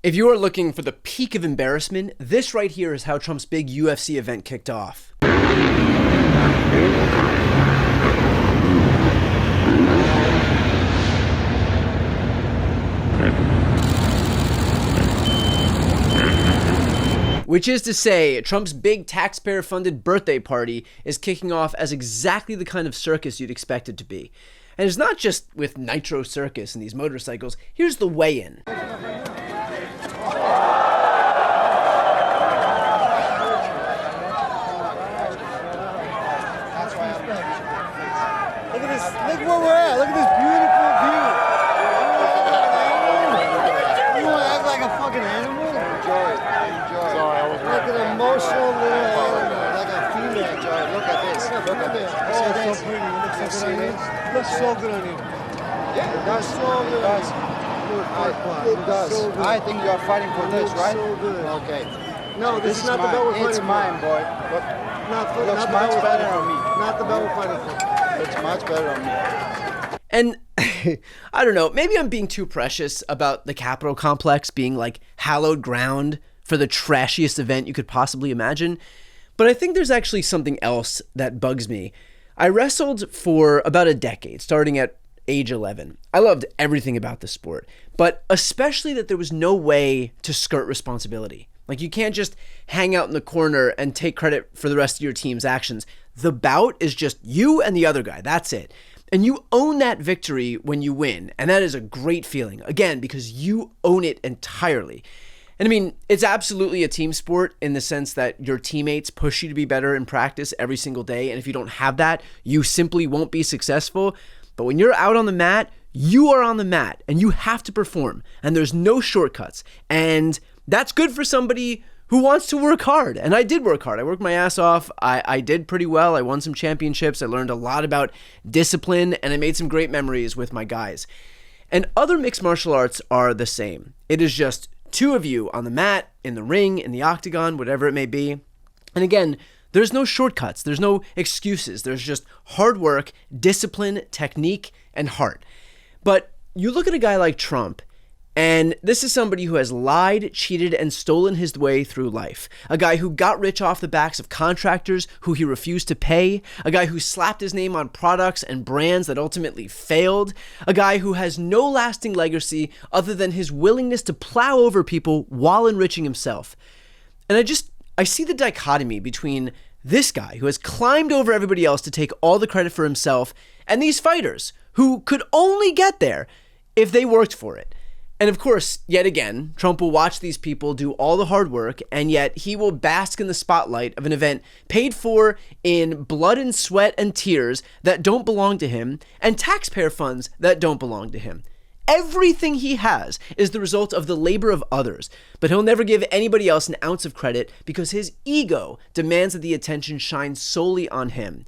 If you are looking for the peak of embarrassment, this right here is how Trump's big UFC event kicked off. Which is to say, Trump's big taxpayer-funded birthday party is kicking off as exactly the kind of circus you'd expect it to be. And it's not just with Nitro Circus and these motorcycles. Here's the weigh-in. Look at this, look where we're at, look at this beautiful view. You want to act like a fucking animal? Enjoy it, enjoy it. Sorry, I was like an emotional little animal, like a female. Enjoy it, look at this, look at this. Oh, it's so pretty, it looks so good on you. It looks so good on you. Yeah, it does, so good. It does. So good. I think you are fighting for this, right? So good. Okay. No, this is not the belt we're fighting for. It's mine, boy. Look, looks much better on me. Not the belt we're fighting for. It's much better on me. And I don't know, maybe I'm being too precious about the Capitol complex being like hallowed ground for the trashiest event you could possibly imagine. But I think there's actually something else that bugs me. I wrestled for about a decade, starting at age 11. I loved everything about the sport, but especially that there was no way to skirt responsibility. Like, you can't just hang out in the corner and take credit for the rest of your team's actions. The bout is just you and the other guy. That's it. And you own that victory when you win. And that is a great feeling. Again, because you own it entirely. And I mean, it's absolutely a team sport in the sense that your teammates push you to be better in practice every single day. And if you don't have that, you simply won't be successful. But when you're out on the mat, you are on the mat and you have to perform. And there's no shortcuts. And that's good for somebody who wants to work hard. And I did work hard. I worked my ass off. I did pretty well. I won some championships. I learned a lot about discipline, and I made some great memories with my guys. And other mixed martial arts are the same. It is just two of you on the mat, in the ring, in the octagon, whatever it may be. And again, there's no shortcuts. There's no excuses. There's just hard work, discipline, technique, and heart. But you look at a guy like Trump, and this is somebody who has lied, cheated, and stolen his way through life. A guy who got rich off the backs of contractors who he refused to pay. A guy who slapped his name on products and brands that ultimately failed. A guy who has no lasting legacy other than his willingness to plow over people while enriching himself. And I see the dichotomy between this guy who has climbed over everybody else to take all the credit for himself and these fighters who could only get there if they worked for it. And of course, yet again, Trump will watch these people do all the hard work, and yet he will bask in the spotlight of an event paid for in blood and sweat and tears that don't belong to him, and taxpayer funds that don't belong to him. Everything he has is the result of the labor of others, but he'll never give anybody else an ounce of credit because his ego demands that the attention shine solely on him.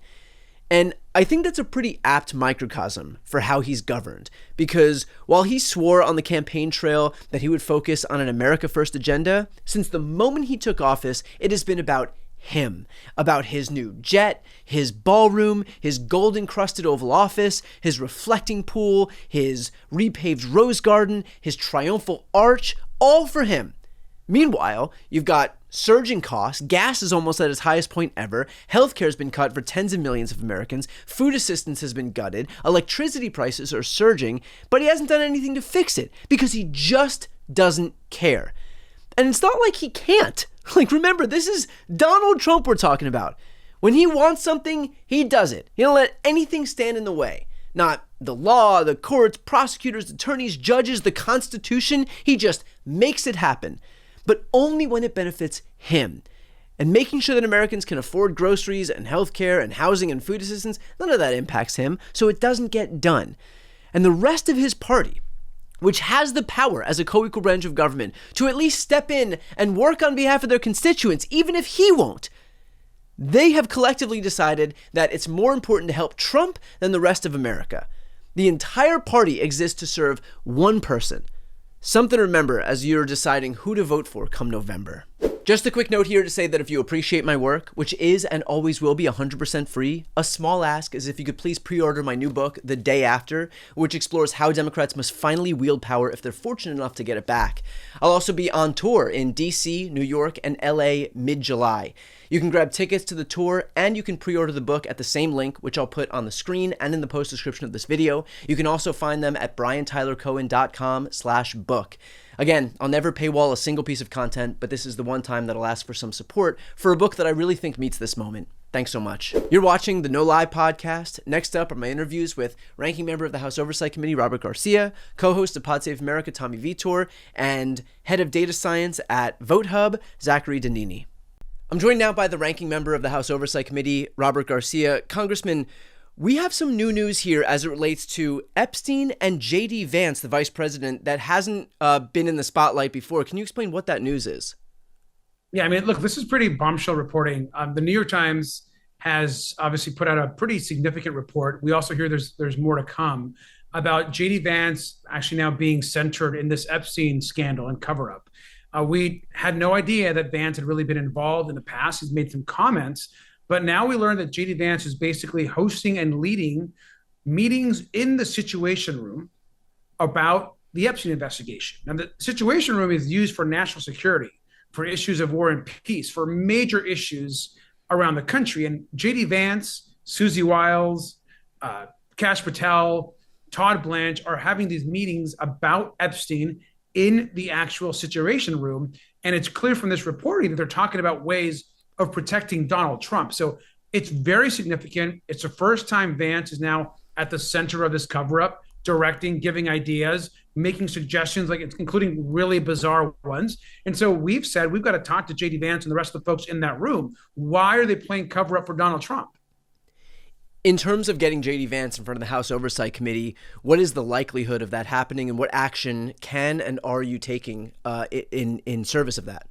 And I think that's a pretty apt microcosm for how he's governed, because while he swore on the campaign trail that he would focus on an America First agenda, since the moment he took office, it has been about him, about his new jet, his ballroom, his gold-encrusted Oval Office, his reflecting pool, his repaved rose garden, his triumphal arch, all for him. Meanwhile, you've got surging costs, gas is almost at its highest point ever, healthcare has been cut for tens of millions of Americans, food assistance has been gutted, electricity prices are surging, but he hasn't done anything to fix it because he just doesn't care. And it's not like he can't. Like, remember, this is Donald Trump we're talking about. When he wants something, he does it. He don't let anything stand in the way. Not the law, the courts, prosecutors, attorneys, judges, the Constitution. He just makes it happen. But only when it benefits him. And making sure that Americans can afford groceries and healthcare and housing and food assistance, none of that impacts him, so it doesn't get done. And the rest of his party, which has the power as a co-equal branch of government to at least step in and work on behalf of their constituents, even if he won't, they have collectively decided that it's more important to help Trump than the rest of America. The entire party exists to serve one person. Something to remember as you're deciding who to vote for come November. Just a quick note here to say that if you appreciate my work, which is and always will be 100% free, a small ask is if you could please pre-order my new book, The Day After, which explores how Democrats must finally wield power if they're fortunate enough to get it back. I'll also be on tour in DC, New York, and LA mid-July. You can grab tickets to the tour and you can pre-order the book at the same link, which I'll put on the screen and in the post description of this video. You can also find them at briantylercohen.com/book. Again, I'll never paywall a single piece of content, but this is the one time that I'll ask for some support for a book that I really think meets this moment. Thanks so much. You're watching the No Lie podcast. Next up are my interviews with ranking member of the House Oversight Committee, Robert Garcia, co-host of Pod Save America, Tommy Vitor, and head of data science at VoteHub, Zachary Danini. I'm joined now by the ranking member of the House Oversight Committee, Robert Garcia. Congressman, we have some new news here as it relates to Epstein and J.D. Vance, the vice president, that hasn't been in the spotlight before. Can you explain what that news is? Yeah, I mean, look, this is pretty bombshell reporting. The New York Times has obviously put out a pretty significant report. We also hear there's more to come about J.D. Vance actually now being centered in this Epstein scandal and cover-up. We had no idea that Vance had really been involved in the past. He's made some comments, but now we learned that J.D. Vance is basically hosting and leading meetings in the Situation Room about the Epstein investigation. Now, the Situation Room is used for national security, for issues of war and peace, for major issues around the country. And J.D. Vance, Susie Wiles, Kash Patel, Todd Blanche are having these meetings about Epstein in the actual Situation Room. And it's clear from this reporting that they're talking about ways of protecting Donald Trump. So it's very significant. It's the first time Vance is now at the center of this cover-up, directing, giving ideas, making suggestions, like it's including really bizarre ones. And so we've said we've got to talk to J.D. Vance and the rest of the folks in that room. Why are they playing cover-up for Donald Trump? In terms of getting J.D. Vance in front of the House Oversight Committee, what is the likelihood of that happening, and what action can and are you taking in service of that?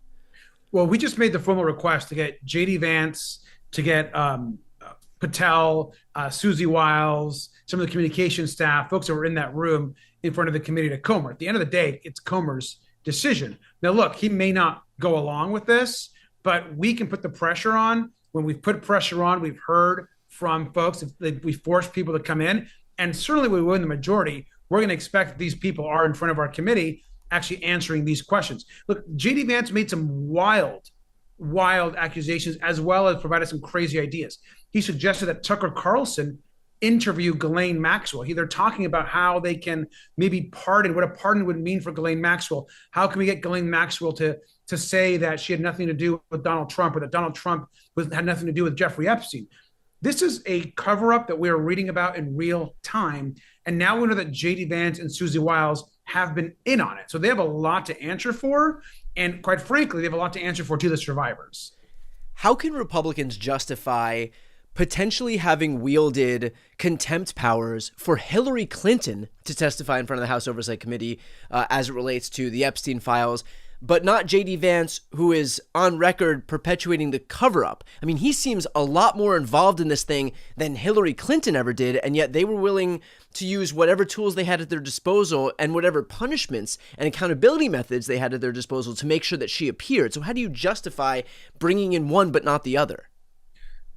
Well, we just made the formal request to get J.D. Vance, to get Patel, Susie Wiles, some of the communication staff, folks that were in that room in front of the committee to Comer. At the end of the day, it's Comer's decision. Now, look, he may not go along with this, but we can put the pressure on. When we've put pressure on, we've heard from folks, if we force people to come in, and certainly we win the majority, we're going to expect these people are in front of our committee actually answering these questions. Look, J.D. Vance made some wild accusations, as well as provided some crazy ideas. He suggested that Tucker Carlson interview Ghislaine Maxwell. They're talking about how they can maybe pardon, what a pardon would mean for Ghislaine Maxwell. How can we get Ghislaine Maxwell to say that she had nothing to do with Donald Trump, or that Donald Trump had nothing to do with Jeffrey Epstein? This is a cover-up that we are reading about in real time. And now we know that J.D. Vance and Susie Wiles have been in on it. So they have a lot to answer for. And quite frankly, they have a lot to answer for to the survivors. How can Republicans justify potentially having wielded contempt powers for Hillary Clinton to testify in front of the House Oversight Committee as it relates to the Epstein files, but not J.D. Vance, who is on record perpetuating the cover-up? I mean, he seems a lot more involved in this thing than Hillary Clinton ever did, and yet they were willing to use whatever tools they had at their disposal and whatever punishments and accountability methods they had at their disposal to make sure that she appeared. So how do you justify bringing in one but not the other?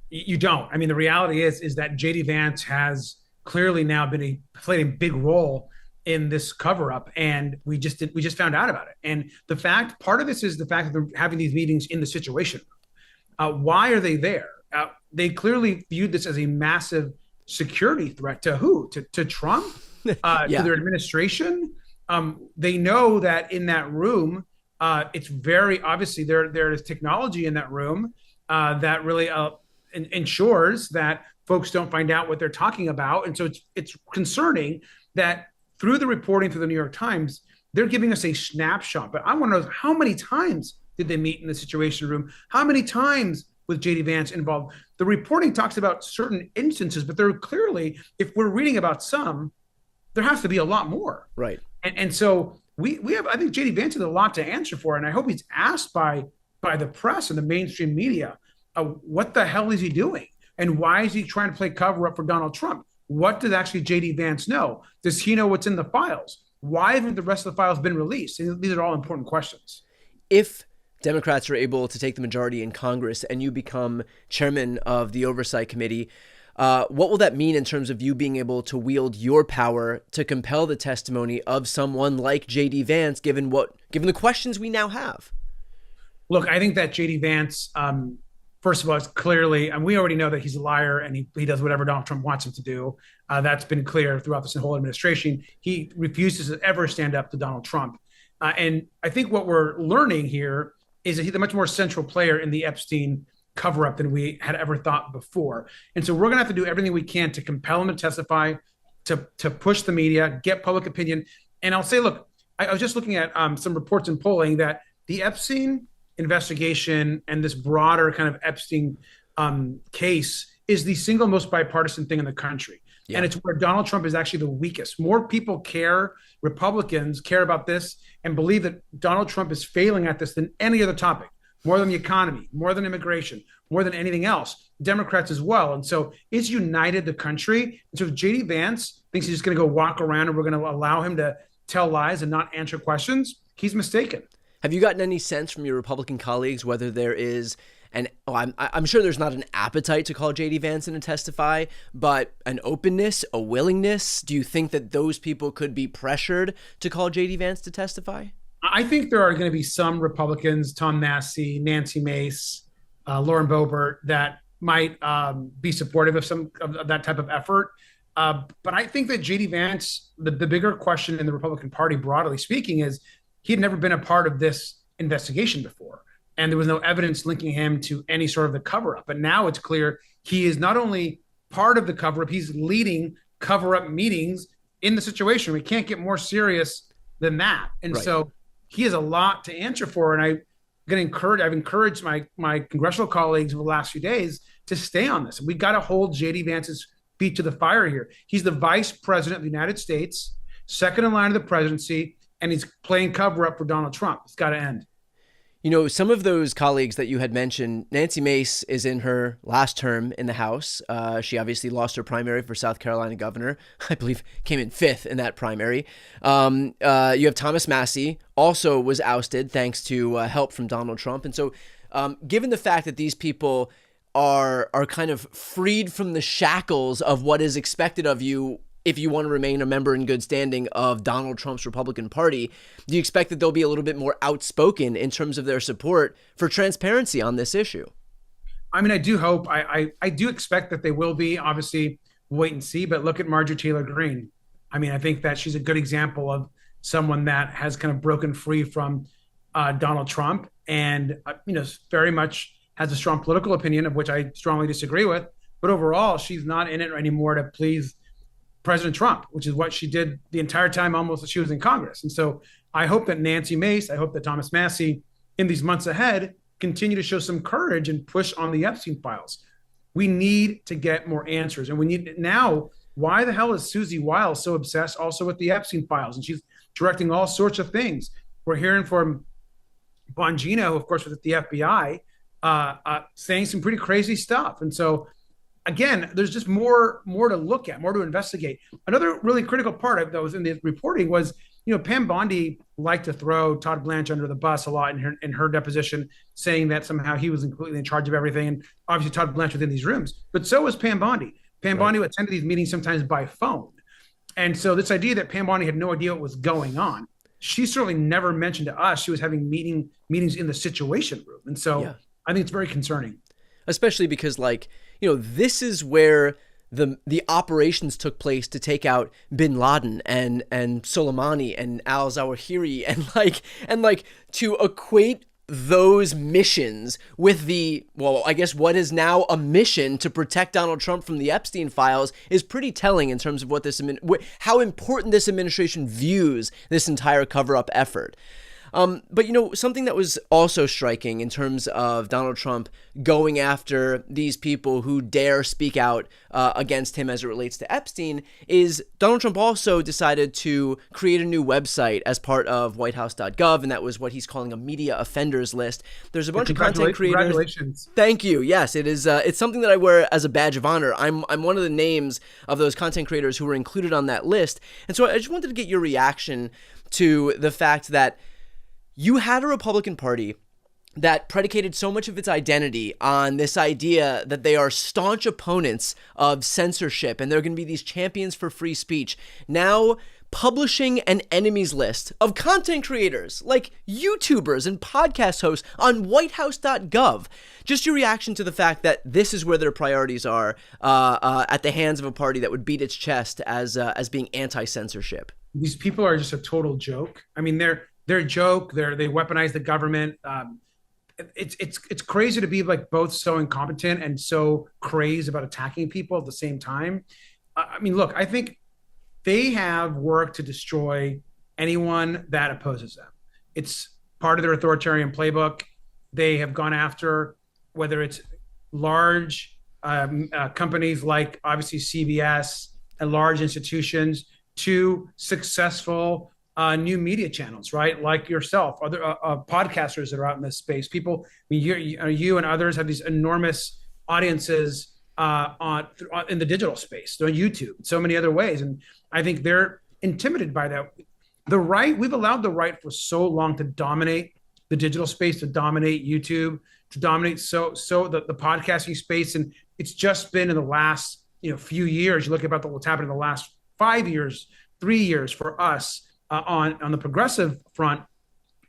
You don't. I mean, the reality is that J.D. Vance has clearly now played a big role in this cover-up, and we just found out about it. And part of this is the fact that they're having these meetings in the Situation Room. Why are they there? They clearly viewed this as a massive security threat to who? To Trump? To their administration? They know that in that room, it's very obviously there is technology in that room that really ensures that folks don't find out what they're talking about. And so it's concerning that through the reporting through the New York Times, they're giving us a snapshot. But I want to know, how many times did they meet in the Situation Room? How many times was J.D. Vance involved? The reporting talks about certain instances, but there clearly, if we're reading about some, there has to be a lot more. Right. And so we have, I think J.D. Vance has a lot to answer for. And I hope he's asked by the press and the mainstream media, what the hell is he doing? And why is he trying to play cover up for Donald Trump? What does actually J.D. Vance know? Does he know what's in the files? Why haven't the rest of the files been released? These are all important questions. If Democrats are able to take the majority in Congress and you become chairman of the Oversight Committee, what will that mean in terms of you being able to wield your power to compel the testimony of someone like J.D. Vance, given the questions we now have? Look, I think that J.D. Vance, first of all, it's clearly, and we already know that he's a liar and he does whatever Donald Trump wants him to do. That's been clear throughout this whole administration. He refuses to ever stand up to Donald Trump. And I think what we're learning here is that he's a much more central player in the Epstein cover-up than we had ever thought before. And so we're going to have to do everything we can to compel him to testify, to push the media, get public opinion. And I'll say, look, I was just looking at some reports and polling that the Epstein investigation and this broader kind of Epstein case is the single most bipartisan thing in the country. Yeah. And it's where Donald Trump is actually the weakest. More people care, Republicans care about this and believe that Donald Trump is failing at this than any other topic, more than the economy, more than immigration, more than anything else. Democrats as well. And so it's united the country. And so if J.D. Vance thinks he's just going to go walk around and we're going to allow him to tell lies and not answer questions, he's mistaken. Have you gotten any sense from your Republican colleagues whether there is I'm sure there's not an appetite to call J.D. Vance in to testify, but an openness, a willingness? Do you think that those people could be pressured to call J.D. Vance to testify? I think there are going to be some Republicans, Tom Massey, Nancy Mace, Lauren Boebert, that might be supportive of that type of effort. But I think that J.D. Vance, the bigger question in the Republican Party, broadly speaking, is he had never been a part of this investigation before. And there was no evidence linking him to any sort of the cover-up. But now it's clear he is not only part of the cover-up, he's leading cover-up meetings in the situation. We can't get more serious than that. And so he has a lot to answer for. And I've encouraged my congressional colleagues over the last few days to stay on this. We got to hold J.D. Vance's feet to the fire here. He's the vice president of the United States, second in line to the presidency, and he's playing cover-up for Donald Trump. It's got to end. You know, some of those colleagues that you had mentioned, Nancy Mace is in her last term in the House. She obviously lost her primary for South Carolina governor. I believe came in 5th in that primary. You have Thomas Massey, also was ousted thanks to help from Donald Trump. And so given the fact that these people are kind of freed from the shackles of what is expected of you if you want to remain a member in good standing of Donald Trump's Republican Party, do you expect that they'll be a little bit more outspoken in terms of their support for transparency on this issue? I mean, I do hope. I do expect that they will be. Obviously, wait and see. But look at Marjorie Taylor Greene. I mean, I think that she's a good example of someone that has kind of broken free from Donald Trump and, very much has a strong political opinion, of which I strongly disagree with. But overall, she's not in it anymore to please President Trump, which is what she did the entire time almost that she was in Congress. And so I hope that Nancy Mace, I hope that Thomas Massey in these months ahead continue to show some courage and push on the Epstein files. We need to get more answers. And we need now, why the hell is Susie Wiles so obsessed also with the Epstein files? And she's directing all sorts of things. We're hearing from Bongino, of course, was at the FBI, saying some pretty crazy stuff. And so again, there's just more to look at, more to investigate. Another really critical part that was in the reporting was, Pam Bondi liked to throw Todd Blanche under the bus a lot in her deposition, saying that somehow he was completely in charge of everything. And obviously Todd Blanche was in these rooms, but so was Pam Bondi. Pam Bondi attended these meetings sometimes by phone. And so this idea that Pam Bondi had no idea what was going on, she certainly never mentioned to us she was having meetings in the Situation Room. And so I think it's very concerning. Especially because, this is where the operations took place to take out Bin Laden and Soleimani and Al Zawahiri and to equate those missions with what is now a mission to protect Donald Trump from the Epstein files is pretty telling in terms of how important this administration views this entire cover-up effort. But something that was also striking in terms of Donald Trump going after these people who dare speak out against him as it relates to Epstein is Donald Trump also decided to create a new website as part of whitehouse.gov, and that was what he's calling a media offenders list. There's a bunch of content creators. Congratulations. Thank you. Yes, it is. It's something that I wear as a badge of honor. I'm one of the names of those content creators who were included on that list. And so I just wanted to get your reaction to the fact that you had a Republican Party that predicated so much of its identity on this idea that they are staunch opponents of censorship and they're going to be these champions for free speech, now publishing an enemies list of content creators like YouTubers and podcast hosts on whitehouse.gov. Just your reaction to the fact that this is where their priorities are at the hands of a party that would beat its chest as being anti-censorship. These people are just a total joke. I mean, they're a joke. They weaponize the government. It's crazy to be like both so incompetent and so crazed about attacking people at the same time. I mean, look, I think they have worked to destroy anyone that opposes them. It's part of their authoritarian playbook. They have gone after, whether it's large companies like obviously CBS and large institutions, to successful new media channels, right? Like yourself, other podcasters that are out in this space. People, I mean, you and others have these enormous audiences in the digital space, on YouTube, so many other ways. And I think they're intimidated by that. The right, we've allowed the right for so long to dominate the digital space, to dominate YouTube, to dominate the podcasting space. And it's just been in the last few years, you look about what's happened in the last 5 years, 3 years for us on the progressive front,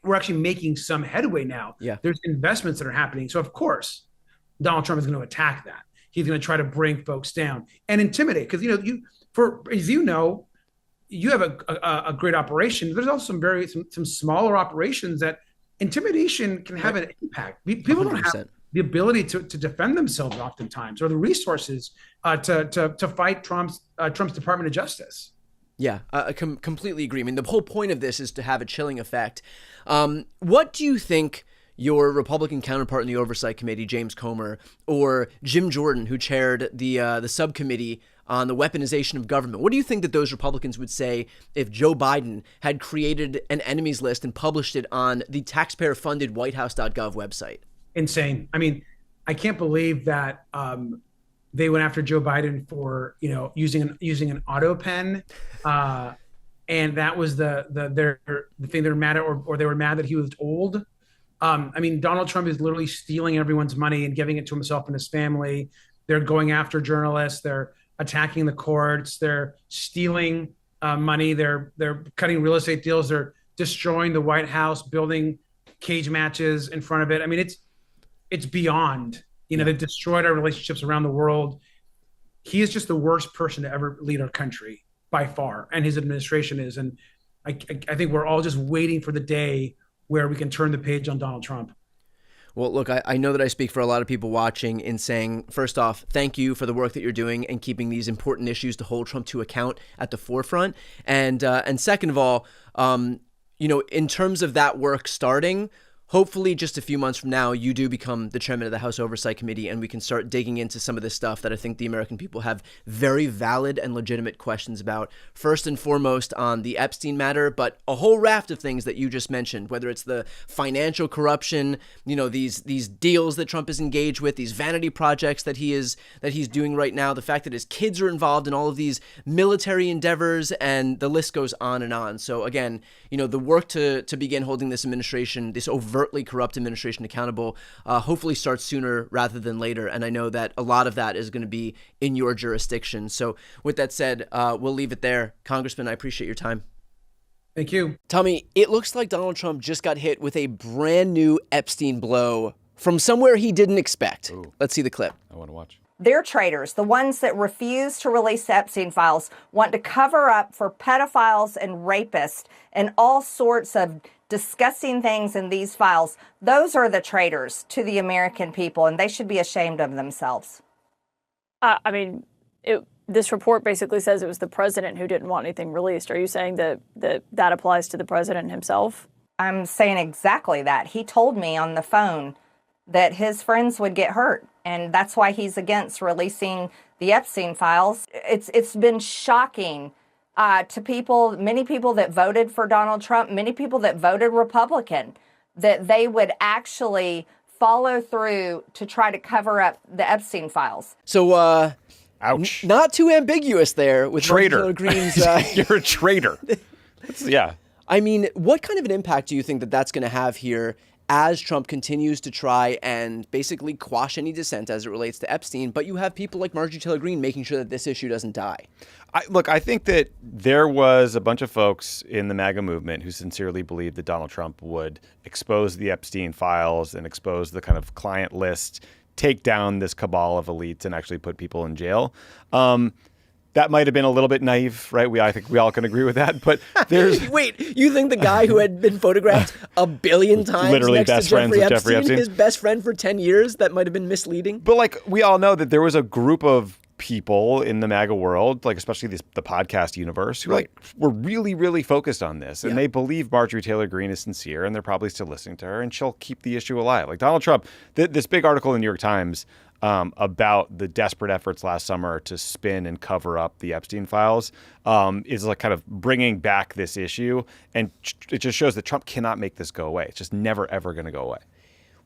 we're actually making some headway now. Yeah. There's investments that are happening. So of course, Donald Trump is going to attack that. He's going to try to bring folks down and intimidate. Because as you have a great operation. There's also some smaller operations that intimidation can have an impact. People 100%. Don't have the ability to defend themselves oftentimes, or the resources to fight Trump's Department of Justice. Yeah, I completely agree. I mean, the whole point of this is to have a chilling effect. What do you think your Republican counterpart in the Oversight Committee, James Comer, or Jim Jordan, who chaired the subcommittee on the weaponization of government, what do you think that those Republicans would say if Joe Biden had created an enemies list and published it on the taxpayer-funded whitehouse.gov website? Insane. I mean, I can't believe that they went after Joe Biden for using an auto pen, and that was the thing they're mad at, or they were mad that he was old. I mean, Donald Trump is literally stealing everyone's money and giving it to himself and his family. They're going after journalists. They're attacking the courts. They're stealing money. They're cutting real estate deals. They're destroying the White House, building cage matches in front of it. I mean, it's beyond. They've destroyed our relationships around the world. He is just the worst person to ever lead our country by far, and his administration is. And I think we're all just waiting for the day where we can turn the page on Donald Trump. Well, look, I know that I speak for a lot of people watching in saying, first off, thank you for the work that you're doing and keeping these important issues to hold Trump to account at the forefront. And second of all, in terms of that work starting, hopefully just a few months from now, you do become the chairman of the House Oversight Committee, and we can start digging into some of this stuff that I think the American people have very valid and legitimate questions about. First and foremost on the Epstein matter, but a whole raft of things that you just mentioned, whether it's the financial corruption, these deals that Trump is engaged with, these vanity projects that he's doing right now, the fact that his kids are involved in all of these military endeavors, and the list goes on and on. So again, the work to begin holding this administration, this overtly corrupt administration accountable, hopefully starts sooner rather than later. And I know that a lot of that is going to be in your jurisdiction. So with that said, we'll leave it there. Congressman, I appreciate your time. Thank you. Tommy, it looks like Donald Trump just got hit with a brand new Epstein blow from somewhere he didn't expect. Ooh. Let's see the clip. I want to watch. They're traitors. The ones that refuse to release the Epstein files want to cover up for pedophiles and rapists and all sorts of disgusting things in these files. Those are the traitors to the American people, and they should be ashamed of themselves. This report basically says it was the president who didn't want anything released. Are you saying that applies to the president himself? I'm saying exactly that. He told me on the phone that his friends would get hurt, and that's why he's against releasing the Epstein files. It's been shocking to people, many people that voted for Donald Trump, many people that voted Republican, that they would actually follow through to try to cover up the Epstein files. So, ouch. Not too ambiguous there with traitor. Green's. You're a traitor. Yeah. I mean, what kind of an impact do you think that that's going to have here as Trump continues to try and basically quash any dissent as it relates to Epstein, but you have people like Marjorie Taylor Greene making sure that this issue doesn't die. I think that there was a bunch of folks in the MAGA movement who sincerely believed that Donald Trump would expose the Epstein files and expose the kind of client list, take down this cabal of elites and actually put people in jail. That might have been a little bit naive, right? I think we all can agree with that. But there's Wait, you think the guy who had been photographed a billion times literally next best to friends with Jeffrey Epstein, his best friend for 10 years, that might have been misleading? But like we all know that there was a group of people in the MAGA world, like especially the podcast universe, who like were really, really focused on this. And they believe Marjorie Taylor Greene is sincere, and they're probably still listening to her, and she'll keep the issue alive. Like Donald Trump, this big article in the New York Times about the desperate efforts last summer to spin and cover up the Epstein files is like kind of bringing back this issue. And it just shows that Trump cannot make this go away. It's just never, ever going to go away.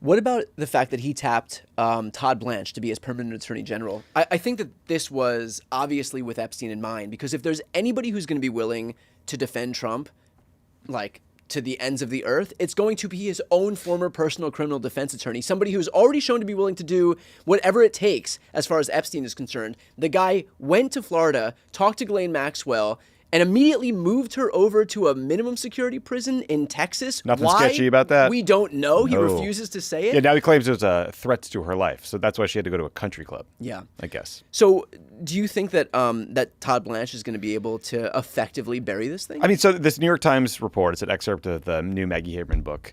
What about the fact that he tapped Todd Blanche to be his permanent attorney general? I think that this was obviously with Epstein in mind, because if there's anybody who's going to be willing to defend Trump, like to the ends of the earth, it's going to be his own former personal criminal defense attorney, somebody who's already shown to be willing to do whatever it takes as far as Epstein is concerned. The guy went to Florida, talked to Ghislaine Maxwell, and immediately moved her over to a minimum security prison in Texas. Nothing sketchy about that? We don't know. He No. refuses to say it. Yeah, now he claims it was a threat to her life. So that's why she had to go to a country club. Yeah. I guess. So do you think that that Todd Blanche is going to be able to effectively bury this thing? I mean, so this New York Times report, it's an excerpt of the new Maggie Haberman book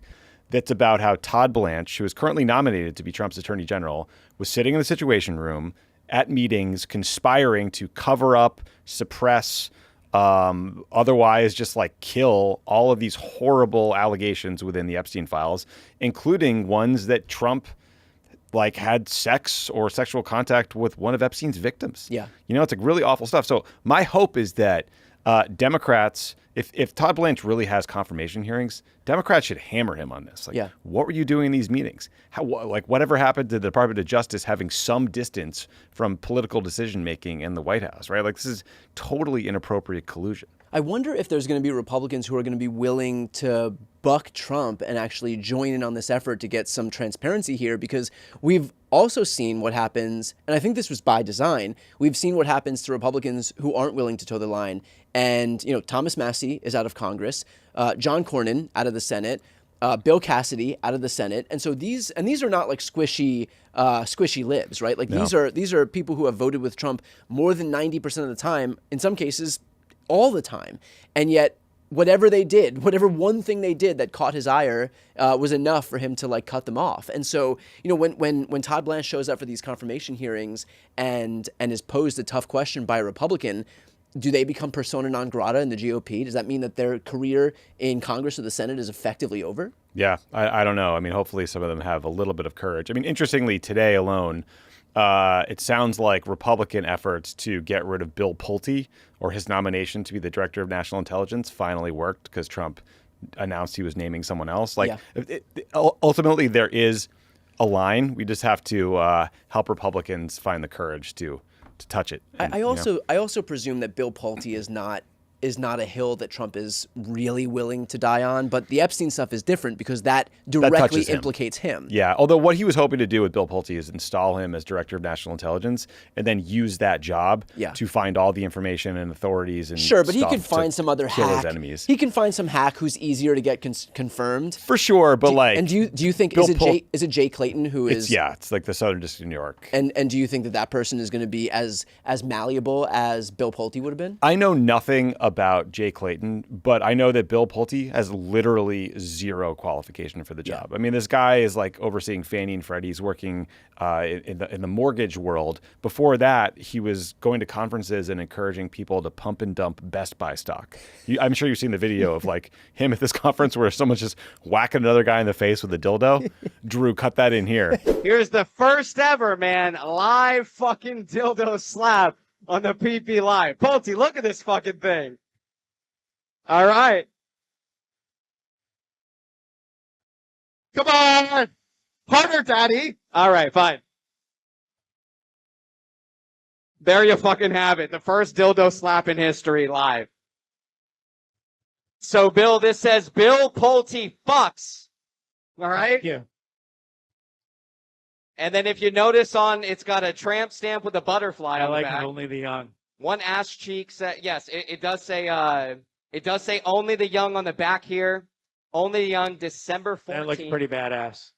that's about how Todd Blanche, who is currently nominated to be Trump's attorney general, was sitting in the Situation Room at meetings conspiring to cover up, suppress, otherwise just like kill all of these horrible allegations within the Epstein files, including ones that Trump like had sex or sexual contact with one of Epstein's victims. Yeah. You know, it's like really awful stuff. So my hope is that Democrats, if Todd Blanche really has confirmation hearings, Democrats should hammer him on this. Like, what were you doing in these meetings? Whatever happened to the Department of Justice having some distance from political decision making in the White House, right? Like, this is totally inappropriate collusion. I wonder if there's going to be Republicans who are going to be willing to buck Trump and actually join in on this effort to get some transparency here, because we've also seen what happens, and I think this was by design, we've seen what happens to Republicans who aren't willing to toe the line. And, you know, Thomas Massie is out of Congress, John Cornyn out of the Senate, Bill Cassidy out of the Senate. And so these are not like squishy libs, right? Like these are people who have voted with Trump more than 90% of the time, in some cases all the time. And yet whatever they did, whatever one thing they did that caught his ire was enough for him to like cut them off. And so, you know, when Todd Blanche shows up for these confirmation hearings and is posed a tough question by a Republican, do they become persona non grata in the GOP? Does that mean that their career in Congress or the Senate is effectively over? Yeah, I don't know. I mean, hopefully some of them have a little bit of courage. I mean, interestingly, today alone, it sounds like Republican efforts to get rid of Bill Pulte or his nomination to be the director of national intelligence finally worked because Trump announced he was naming someone else. Like, ultimately, there is a line. We just have to help Republicans find the courage to touch it. And, I also presume that Bill Pulte is not a hill that Trump is really willing to die on, but the Epstein stuff is different because that directly implicates him. Yeah, although what he was hoping to do with Bill Pulte is install him as director of national intelligence and then use that job to find all the information and authorities and sure, but he could find some other kill hack. His enemies. He can find some hack who's easier to get confirmed. For sure, but do you think is it Jay Clayton who is? It's like the Southern District of New York. And do you think that person is going to be as malleable as Bill Pulte would have been? I know nothing about Jay Clayton, but I know that Bill Pulte has literally zero qualification for the job. I mean, this guy is like overseeing Fannie and Freddie's, working in the mortgage world. Before that, he was going to conferences and encouraging people to pump and dump Best Buy stock. I'm sure you've seen the video of like him at this conference where someone's just whacking another guy in the face with a dildo. Drew, cut that in here. Here's the first ever, man, live fucking dildo slap on the PP Live. Pulte, look at this fucking thing. All right. Come on. Harder, daddy. All right, fine. There you fucking have it. The first dildo slap in history live. So, Bill, this says Bill Pulte fucks All right. Thank you. And then if you notice it's got a tramp stamp with a butterfly I on like the back. it, only the young. One ass cheek set. Yes, it does say only the young on the back here. Only the young, December 14th. That looks pretty badass.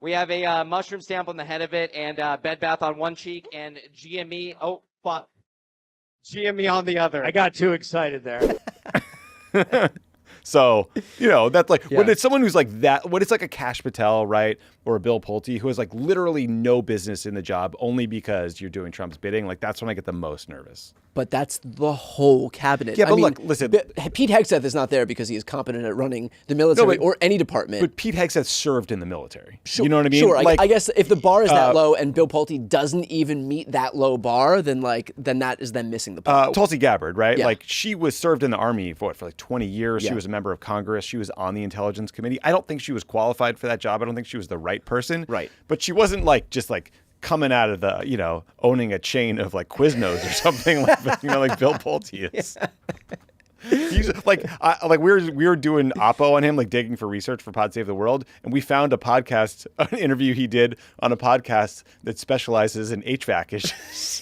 We have a mushroom stamp on the head of it and Bed Bath on one cheek and GME. Oh, fuck. GME on the other. I got too excited there. So, that's like when Yeah. it's someone who's like that, when it's like a Kash Patel, right? Or a Bill Pulte who has like literally no business in the job only because you're doing Trump's bidding. Like that's when I get the most nervous. But that's the whole cabinet. Yeah, I but mean, look, listen. Pete Hegseth is not there because he is competent at running the military or any department. But Pete Hegseth served in the military. Sure, You know what I mean? Sure. Like, I guess if the bar is that low and Bill Pulte doesn't even meet that low bar, then that is them missing the point. Tulsi Gabbard, right? Yeah. Like she was served in the army for like 20 years. Yeah. She was a member of Congress. She was on the Intelligence Committee. I don't think she was qualified for that job. I don't think she was the right person. Right. But she wasn't like just like coming out of the, owning a chain of like Quiznos or something like Bill Pulte is. He's like, we were doing Oppo on him, like digging for research for Pod Save the World, and we found an interview he did on a podcast that specializes in HVAC issues.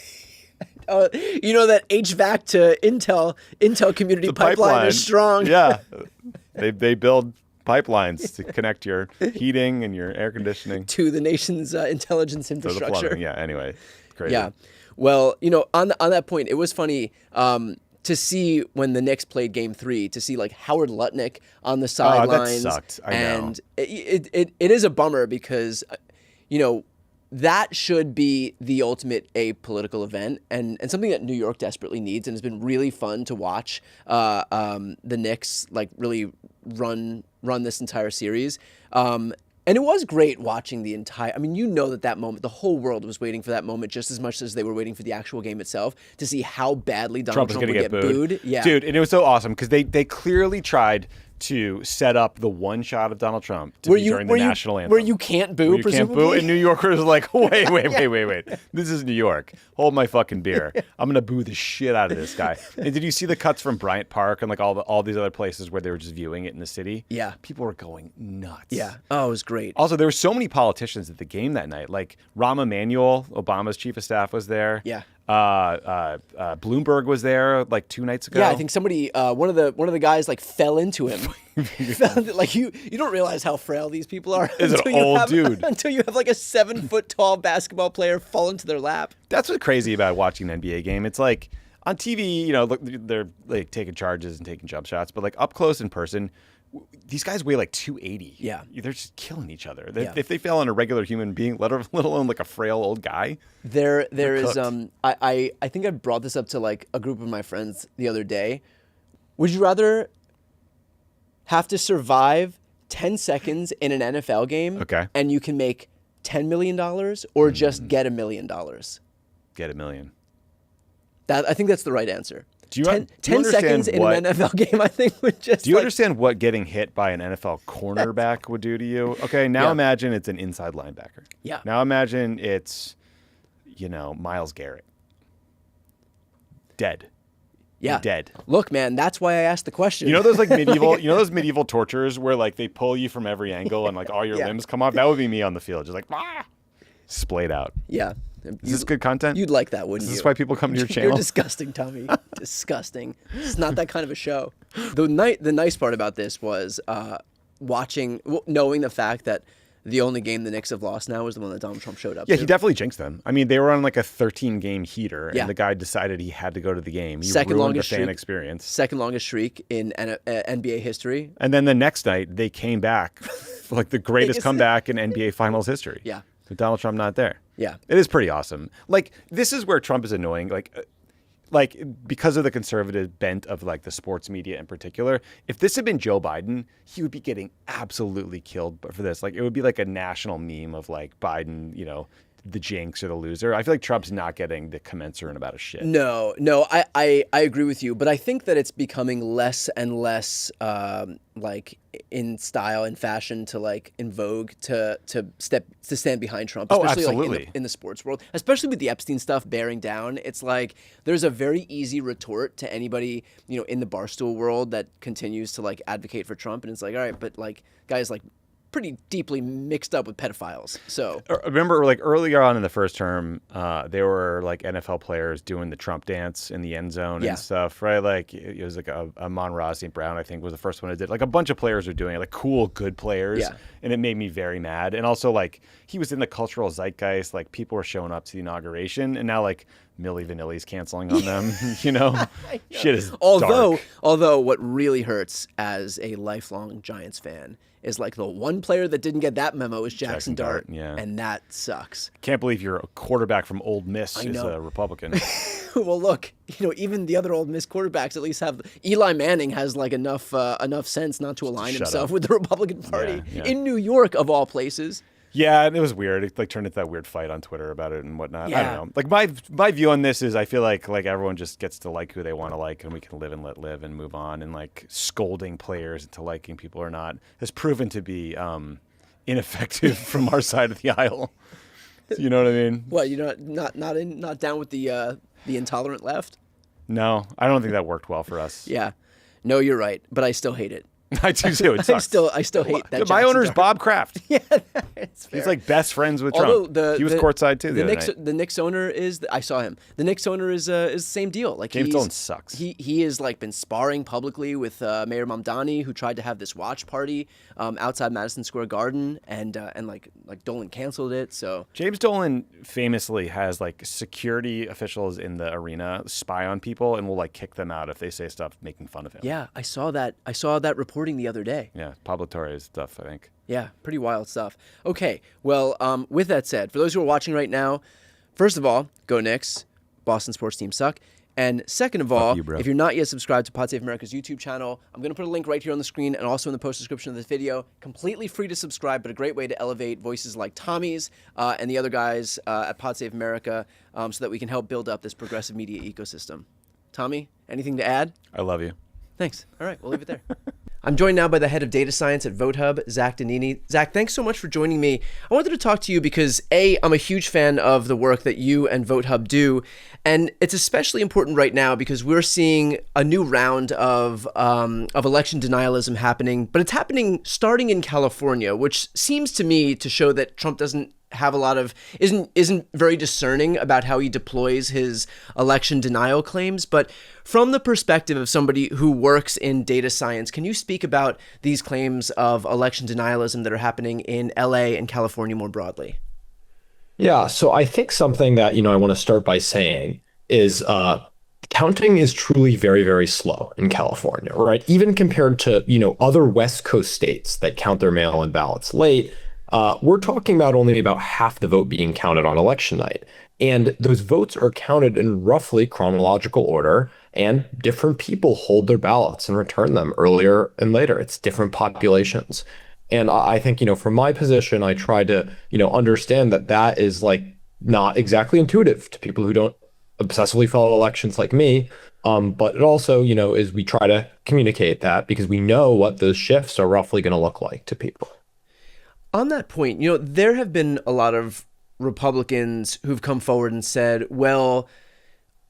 That HVAC to Intel community pipeline is strong. Yeah, they build pipelines to connect your heating and your air conditioning to the nation's intelligence to the infrastructure. plumbing. Yeah. Anyway, crazy. Yeah. Well, on that point, it was funny to see when the Knicks played Game 3, to see like Howard Lutnick on the sidelines. That sucked. I know. And it is a bummer because, that should be the ultimate apolitical event and something that New York desperately needs, and has been really fun to watch the Knicks like really run this entire series. And it was great watching the entire. I mean, that moment, the whole world was waiting for that moment just as much as they were waiting for the actual game itself to see how badly Donald Trump would get booed. Yeah, dude, and it was so awesome because they clearly tried to set up the one shot of Donald Trump during the national anthem. Where you can't boo, you presumably? can't boo, and New Yorkers are like, wait. This is New York. Hold my fucking beer. I'm going to boo the shit out of this guy. And did you see the cuts from Bryant Park and like all these other places where they were just viewing it in the city? Yeah. People were going nuts. Yeah. Oh, it was great. Also, there were so many politicians at the game that night. Like Rahm Emanuel, Obama's chief of staff, was there. Yeah. Bloomberg was there like 2 nights ago. Yeah, I think somebody, one of the guys like fell into him. Like you don't realize how frail these people are. Is an old dude until you have like a 7 foot tall basketball player fall into their lap. That's what's crazy about watching an NBA game. It's like on TV, look, they're like taking charges and taking jump shots, but like up close in person, these guys weigh like 280. Yeah. They're just killing each other. Yeah. If they fell on a regular human being, let alone like a frail old guy. There is I think I brought this up to like a group of my friends the other day. Would you rather have to survive 10 seconds in an NFL game and you can make $10 million or just get $1 million? Get $1 million. I think that's the right answer. Do you 10 seconds in an NFL game, I think, would just. Do you understand what getting hit by an NFL cornerback would do to you? Okay, now imagine it's an inside linebacker. Yeah. Now imagine it's, Myles Garrett. Dead. Yeah. Dead. Look, man, that's why I asked the question. Those like medieval, those medieval tortures where like they pull you from every angle and like all your limbs come off? That would be me on the field, just like splayed out. Yeah. Is this good content? You'd like that, wouldn't you? Is this why people come to your channel? You're disgusting, Tommy. Disgusting. It's not that kind of a show. The nice part about this was knowing the fact that the only game the Knicks have lost now is the one that Donald Trump showed up to. Yeah, he definitely jinxed them. I mean, they were on like a 13-game heater, and Yeah. the guy decided he had to go to the game. He Second ruined longest the fan streak. experience. Second longest streak in NBA history. And then the next night, they came back for like the greatest comeback in NBA Finals history. Yeah. With Donald Trump not there. Yeah. It is pretty awesome. Like, this is where Trump is annoying. Like because of the conservative bent of like the sports media in particular, if this had been Joe Biden, he would be getting absolutely killed for this. Like, it would be like a national meme of like Biden, the jinx or the loser. I feel like Trump's not getting the commensurate about a shit. No, I agree with you, but I think that it's becoming less and less like in style and fashion to like in vogue to stand behind Trump, especially absolutely. like in the sports world, especially with the Epstein stuff bearing down. It's like there's a very easy retort to anybody in the Barstool world that continues to like advocate for Trump, and it's like, all right, but like guys, like pretty deeply mixed up with pedophiles. So I remember like earlier on in the first term, there were like NFL players doing the Trump dance in the end zone and stuff, right? Like it was like a Amon-Ra St. Brown, I think, was the first one that did. Like a bunch of players were doing it, like cool, good players. Yeah. And it made me very mad. And also like he was in the cultural zeitgeist. Like people were showing up to the inauguration, and now like Milli Vanilli's canceling on them. You know, shit is dark. Although what really hurts as a lifelong Giants fan is like the one player that didn't get that memo is Jackson Dart, and that sucks. Can't believe you're a quarterback from Old Miss is a Republican. Well, look, even the other Old Miss quarterbacks at least have Eli Manning has like enough sense not to align himself with the Republican Party in New York of all places. Yeah, it was weird. It like turned into that weird fight on Twitter about it and whatnot. Yeah. I don't know. Like my view on this is I feel like everyone just gets to like who they want to like, and we can live and let live and move on. And like scolding players into liking people or not has proven to be ineffective from our side of the aisle. You know what I mean? What, you're not down with the intolerant left? No, I don't think that worked well for us. Yeah, no, you're right, but I still hate it. I do too. It sucks. I still hate that. My owner's Bob Kraft. Yeah, it's fair. He's like best friends with Trump. He was courtside too. The Knicks owner is. I saw him. The Knicks owner is the same deal. Like James Dolan sucks. He has like been sparring publicly with Mayor Mamdani, who tried to have this watch party outside Madison Square Garden, and like Dolan canceled it. So James Dolan famously has like security officials in the arena spy on people and will like kick them out if they say stuff making fun of him. Yeah, I saw that. I saw that reporting the other day. Yeah, Pablo Torre's stuff, I think. Yeah, pretty wild stuff. Okay, well, with that said, for those who are watching right now, first of all, go Knicks. Boston sports teams suck. And second of all, if you're not yet subscribed to Pod Save America's YouTube channel, I'm going to put a link right here on the screen and also in the post description of this video. Completely free to subscribe, but a great way to elevate voices like Tommy's and the other guys at Pod Save America so that we can help build up this progressive media ecosystem. Tommy, anything to add? I love you. Thanks. All right, we'll leave it there. I'm joined now by the head of data science at VoteHub, Zach Danini. Zach, thanks so much for joining me. I wanted to talk to you because, A, I'm a huge fan of the work that you and VoteHub do, and it's especially important right now because we're seeing a new round of election denialism happening, but it's happening starting in California, which seems to me to show that Trump doesn't have a lot of isn't very discerning about how he deploys his election denial claims. But from the perspective of somebody who works in data science, can you speak about these claims of election denialism that are happening in LA and California more broadly? Yeah, so I think something that I want to start by saying is counting is truly very, very slow in California, right? Even compared to other West Coast states that count their mail-in ballots late. We're talking about only about half the vote being counted on election night. And those votes are counted in roughly chronological order, and different people hold their ballots and return them earlier and later. It's different populations. And I think, from my position, I try to, understand that is like not exactly intuitive to people who don't obsessively follow elections like me. But it also, is we try to communicate that because we know what those shifts are roughly going to look like to people. On that point, there have been a lot of Republicans who've come forward and said, well,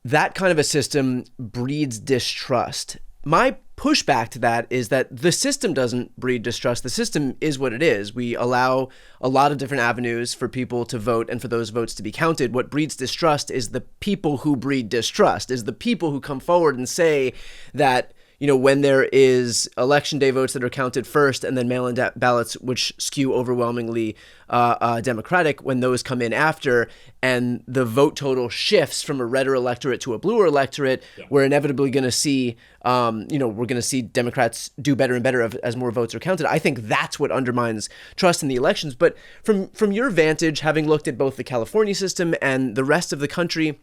that kind of a system breeds distrust. My pushback to that is that the system doesn't breed distrust. The system is what it is. We allow a lot of different avenues for people to vote and for those votes to be counted. What breeds distrust is the people who breed distrust, is the people who come forward and say that when there is election day votes that are counted first and then mail-in ballots, which skew overwhelmingly Democratic, when those come in after and the vote total shifts from a redder electorate to a bluer electorate, we're inevitably going to see, we're going to see Democrats do better and better as more votes are counted. I think that's what undermines trust in the elections. But from your vantage, having looked at both the California system and the rest of the country,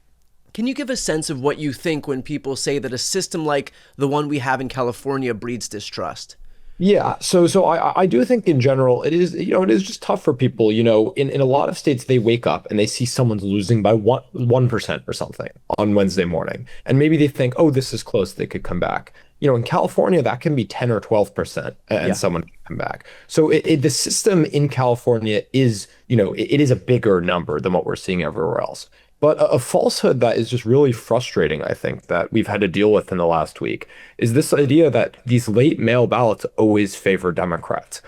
can you give a sense of what you think when people say that a system like the one we have in California breeds distrust? Yeah, so I do think in general it is it is just tough for people. In a lot of states they wake up and they see someone's losing by 1% or something on Wednesday morning, and maybe they think, oh, this is close, they could come back. In California that can be 10 or 12% and someone can come back. So the system in California is it is a bigger number than what we're seeing everywhere else. But a falsehood that is just really frustrating, I think, that we've had to deal with in the last week is this idea that these late mail ballots always favor Democrats.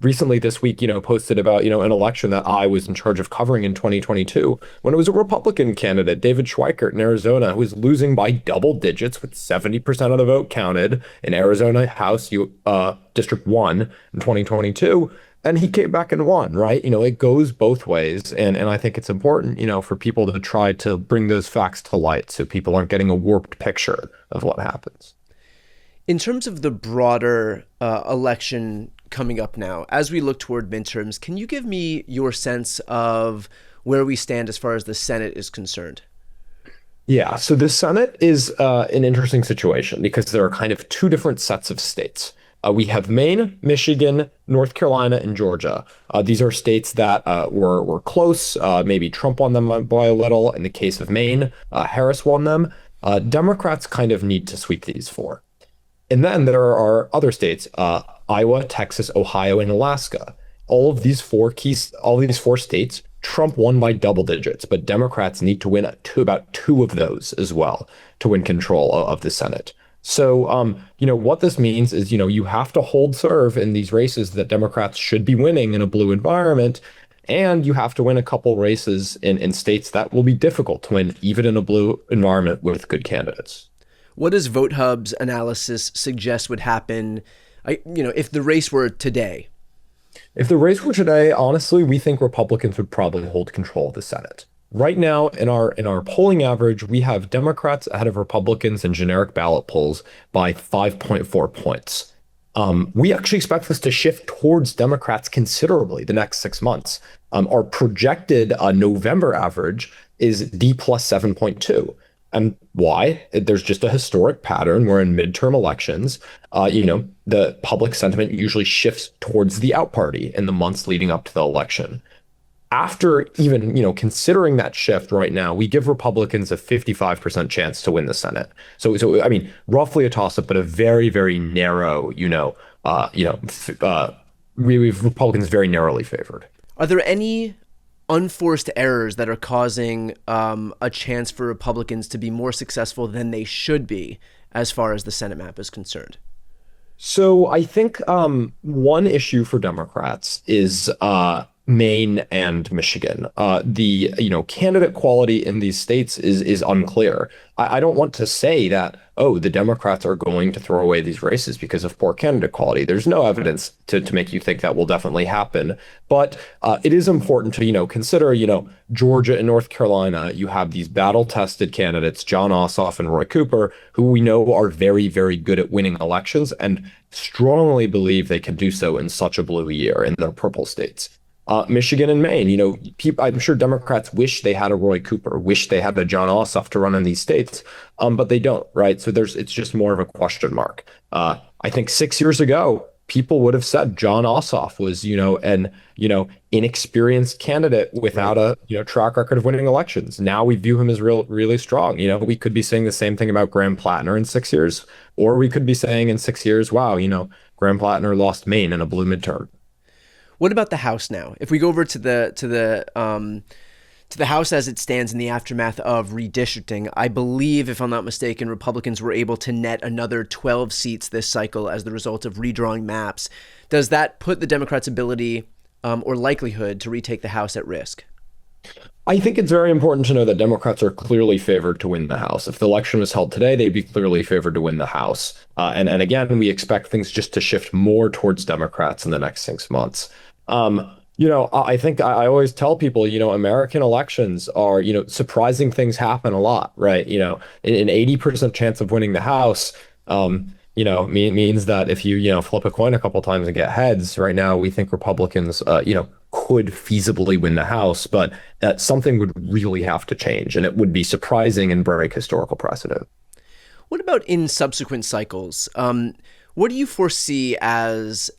Recently this week, posted about, an election that I was in charge of covering in 2022 when it was a Republican candidate, David Schweikert in Arizona, who was losing by double digits with 70% of the vote counted in Arizona House District 1 in 2022. And he came back and won, right? It goes both ways. And I think it's important, for people to try to bring those facts to light so people aren't getting a warped picture of what happens. In terms of the broader election coming up now, as we look toward midterms, can you give me your sense of where we stand as far as the Senate is concerned? Yeah, so the Senate is an interesting situation because there are kind of two different sets of states. We have Maine, Michigan, North Carolina, and Georgia. These are states that were close. Maybe Trump won them by a little. In the case of Maine, Harris won them. Democrats kind of need to sweep these four. And then there are other states, Iowa, Texas, Ohio, and Alaska. All these four states, Trump won by double digits, but Democrats need to win about two of those as well to win control of the Senate. So, what this means is, you have to hold serve in these races that Democrats should be winning in a blue environment. And you have to win a couple races in states that will be difficult to win, even in a blue environment with good candidates. What does VoteHub's analysis suggest would happen, if the race were today? If the race were today, honestly, we think Republicans would probably hold control of the Senate. Right now, in our polling average, we have Democrats ahead of Republicans in generic ballot polls by 5.4 points. We actually expect this to shift towards Democrats considerably the next 6 months. Our projected November average is D plus 7.2. And why? There's just a historic pattern where in midterm elections, the public sentiment usually shifts towards the out party in the months leading up to the election. After even, considering that shift right now, we give Republicans a 55% chance to win the Senate. So roughly a toss-up, but a very, very narrow, we have Republicans very narrowly favored. Are there any unforced errors that are causing a chance for Republicans to be more successful than they should be as far as the Senate map is concerned? So I think one issue for Democrats is Maine and Michigan. The candidate quality in these states is unclear. I don't want to say that, the Democrats are going to throw away these races because of poor candidate quality. There's no evidence to make you think that will definitely happen. But it is important to, consider, Georgia and North Carolina, you have these battle-tested candidates, Jon Ossoff and Roy Cooper, who we know are very, very good at winning elections and strongly believe they can do so in such a blue year in their purple states. Michigan and Maine, I'm sure Democrats wish they had a Roy Cooper, wish they had a Jon Ossoff to run in these states, but they don't, right? So it's just more of a question mark. I think 6 years ago, people would have said Jon Ossoff was, an inexperienced candidate without a track record of winning elections. Now we view him as really strong. We could be saying the same thing about Graham Plattner in 6 years, or we could be saying in 6 years, wow, Graham Plattner lost Maine in a blue midterm. What about the House now? If we go over to the House as it stands in the aftermath of redistricting, I believe, if I'm not mistaken, Republicans were able to net another 12 seats this cycle as the result of redrawing maps. Does that put the Democrats' ability or likelihood to retake the House at risk? I think it's very important to know that Democrats are clearly favored to win the House. If the election was held today, they'd be clearly favored to win the House. And again, we expect things just to shift more towards Democrats in the next 6 months. I think I always tell people, American elections are, surprising things happen a lot, right? An 80% chance of winning the House, means that if you, flip a coin a couple times and get heads, right now we think Republicans, could feasibly win the House, but that something would really have to change, and it would be surprising and break historical precedent. What about in subsequent cycles? What do you foresee as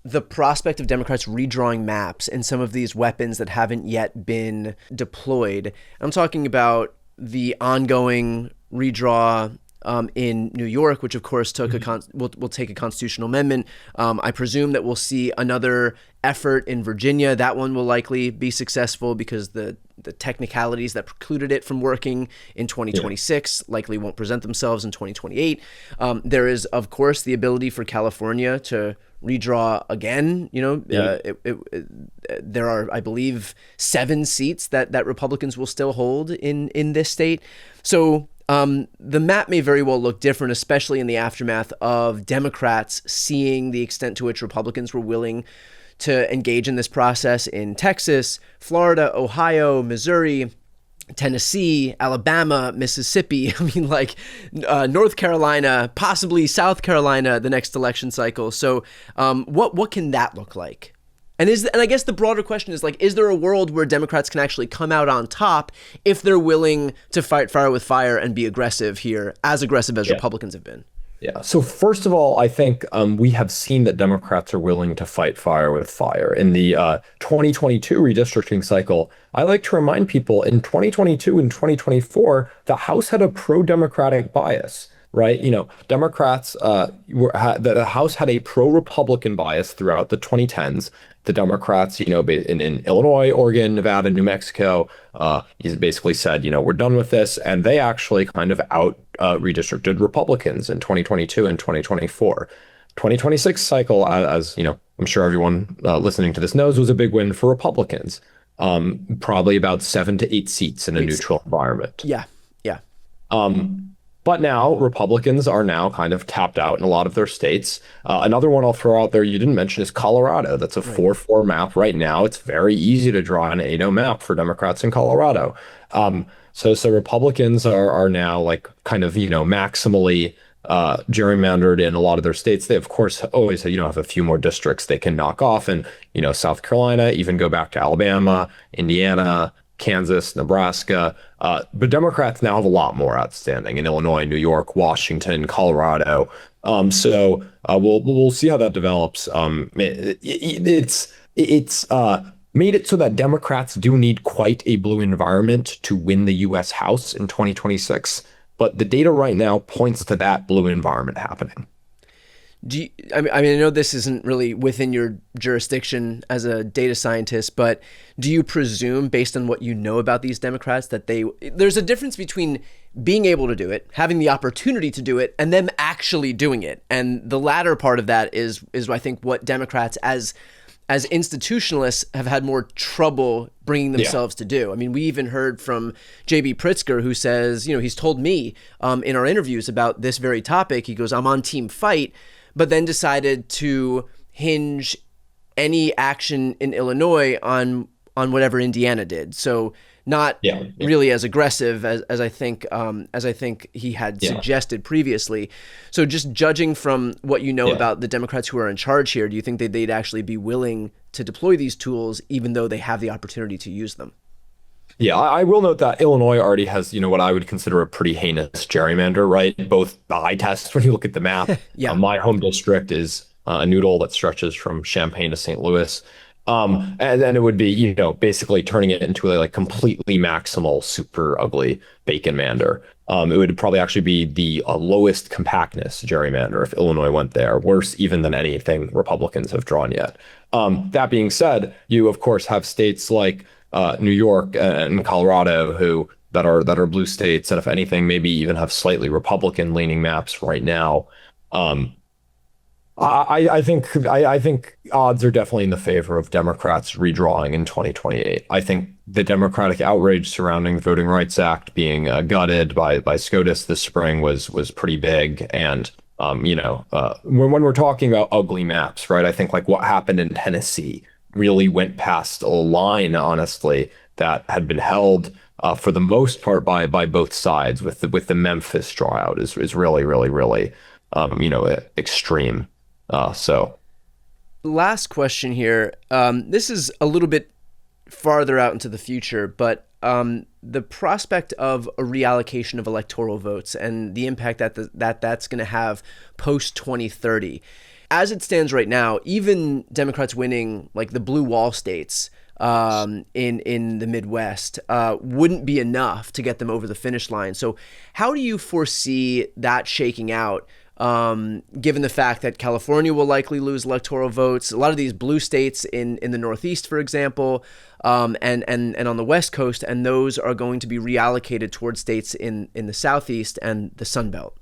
the prospect of Democrats redrawing maps and some of these weapons that haven't yet been deployed? I'm talking about the ongoing redraw in New York, which of course took will take a constitutional amendment. I presume that we'll see another effort in Virginia. That one will likely be successful because the technicalities that precluded it from working in 2026 likely won't present themselves in 2028. There is, of course, the ability for California to redraw again. There are, I believe, 7 seats that Republicans will still hold in this state. So the map may very well look different, especially in the aftermath of Democrats seeing the extent to which Republicans were willing to engage in this process in Texas, Florida, Ohio, Missouri, Tennessee, Alabama, Mississippi. I mean, North Carolina, possibly South Carolina, the next election cycle. So what can that look like? And I guess the broader question is, is there a world where Democrats can actually come out on top if they're willing to fight fire with fire and be aggressive here, as aggressive as Republicans have been? Yeah. So first of all, I think we have seen that Democrats are willing to fight fire with fire. In the 2022 redistricting cycle, I like to remind people in 2022 and 2024, the House had a pro-Democratic bias, right? Democrats, the House had a pro-Republican bias throughout the 2010s. The Democrats, in Illinois, Oregon, Nevada, New Mexico, he's basically said, we're done with this. And they actually kind of redistricted Republicans in 2022 and 2024. 2026 cycle, as I'm sure everyone listening to this knows, was a big win for Republicans. Probably about 7 to 8 seats in a neutral environment. Yeah. But now Republicans are now kind of tapped out in a lot of their states. Another one I'll throw out there you didn't mention is Colorado. That's a 4-4 map right now. It's very easy to draw an 8-0 map for Democrats in Colorado. So Republicans are now kind of, maximally gerrymandered in a lot of their states. They, of course, always have a few more districts they can knock off. And, South Carolina, even go back to Alabama, Indiana, Kansas, Nebraska, but Democrats now have a lot more outstanding in Illinois, New York, Washington, Colorado. So we'll see how that develops. It's made it so that Democrats do need quite a blue environment to win the U.S. House in 2026. But the data right now points to that blue environment happening. I know this isn't really within your jurisdiction as a data scientist, but do you presume, based on what you know about these Democrats, that there's a difference between being able to do it, having the opportunity to do it, and them actually doing it? And the latter part of that is I think what Democrats as institutionalists have had more trouble bringing themselves to do. I mean, we even heard from J.B. Pritzker, who says, he's told me in our interviews about this very topic, he goes, I'm on team fight, but then decided to hinge any action in Illinois on whatever Indiana did. So not really as aggressive as I think he had suggested previously. So just judging from what you know about the Democrats who are in charge here, do you think that they'd actually be willing to deploy these tools even though they have the opportunity to use them? Yeah, I will note that Illinois already has, what I would consider a pretty heinous gerrymander, right? Both the eye test, when you look at the map. My home district is a noodle that stretches from Champaign to St. Louis. And then it would be, basically turning it into a completely maximal, super ugly bacon mander. It would probably actually be the lowest compactness gerrymander if Illinois went there, worse even than anything Republicans have drawn yet. That being said, you of course have states like New York and Colorado that are blue states, and if anything, maybe even have slightly Republican leaning maps right now. I think odds are definitely in the favor of Democrats redrawing in 2028. I think the Democratic outrage surrounding the Voting Rights Act being gutted by SCOTUS this spring was pretty big. And when we're talking about ugly maps, right? I think what happened in Tennessee really went past a line, honestly, that had been held for the most part by both sides. With the Memphis drawout is really, really, really extreme. So last question here. This is a little bit farther out into the future, but the prospect of a reallocation of electoral votes and the impact that's going to have post 2030. as it stands right now, even Democrats winning like the blue wall states in the Midwest wouldn't be enough to get them over the finish line. So how do you foresee that shaking out, given the fact that California will likely lose electoral votes, a lot of these blue states in the Northeast, for example, and on the West Coast, and those are going to be reallocated towards states in the Southeast and the Sun Belt?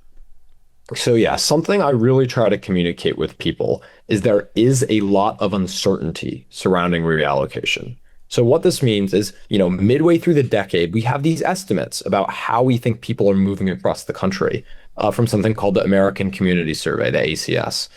So yeah, something I really try to communicate with people is there is a lot of uncertainty surrounding reallocation. So what this means is, midway through the decade, we have these estimates about how we think people are moving across the country from something called the American Community Survey, the ACS.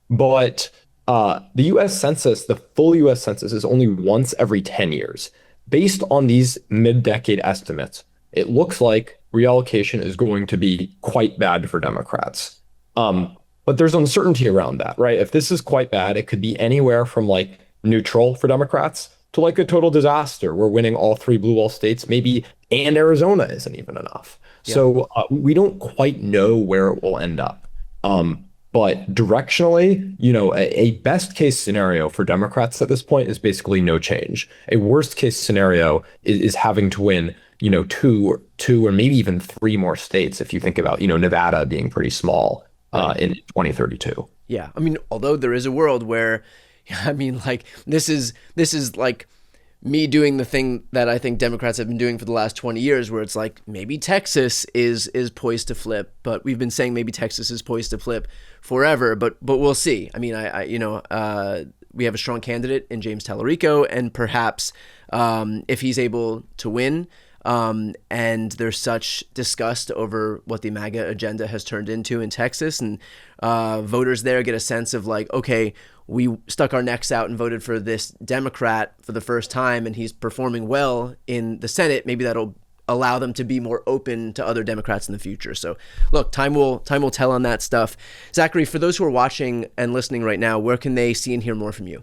But the U.S. Census, the full U.S. Census, is only once every 10 years. Based on these mid-decade estimates, it looks like reallocation is going to be quite bad for Democrats. But there's uncertainty around that, right? If this is quite bad, it could be anywhere from like neutral for Democrats to like a total disaster. We're winning all 3 blue wall states, maybe, and Arizona isn't even enough. Yeah. So we don't quite know where it will end up. But directionally, a best case scenario for Democrats at this point is basically no change. A worst case scenario is having to win, two or maybe even 3 more states. If you think about, Nevada being pretty small in 2032. Yeah. I mean, although there is a world where, this is like me doing the thing that I think Democrats have been doing for the last 20 years, where it's like maybe Texas is poised to flip, but we've been saying maybe Texas is poised to flip forever, but we'll see. I mean, we have a strong candidate in James Tallarico, and perhaps if he's able to win, and there's such disgust over what the MAGA agenda has turned into in Texas, and voters there get a sense of like, okay, we stuck our necks out and voted for this Democrat for the first time, and he's performing well in the Senate. Maybe that'll allow them to be more open to other Democrats in the future. So look, time will tell on that stuff. Zachary, for those who are watching and listening right now, where can they see and hear more from you?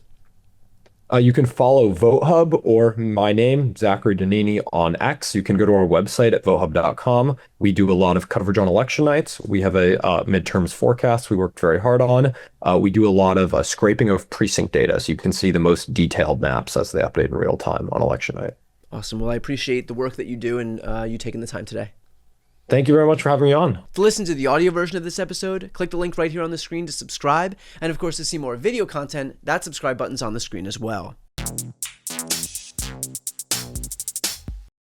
You can follow VoteHub or my name, Zachary Danini, on X. You can go to our website at votehub.com. We do a lot of coverage on election nights. We have a midterms forecast we worked very hard on. We do a lot of scraping of precinct data, so you can see the most detailed maps as they update in real time on election night. Awesome. Well, I appreciate the work that you do and you taking the time today. Thank you very much for having me on. To listen to the audio version of this episode, click the link right here on the screen to subscribe. And of course, to see more video content, that subscribe button's on the screen as well.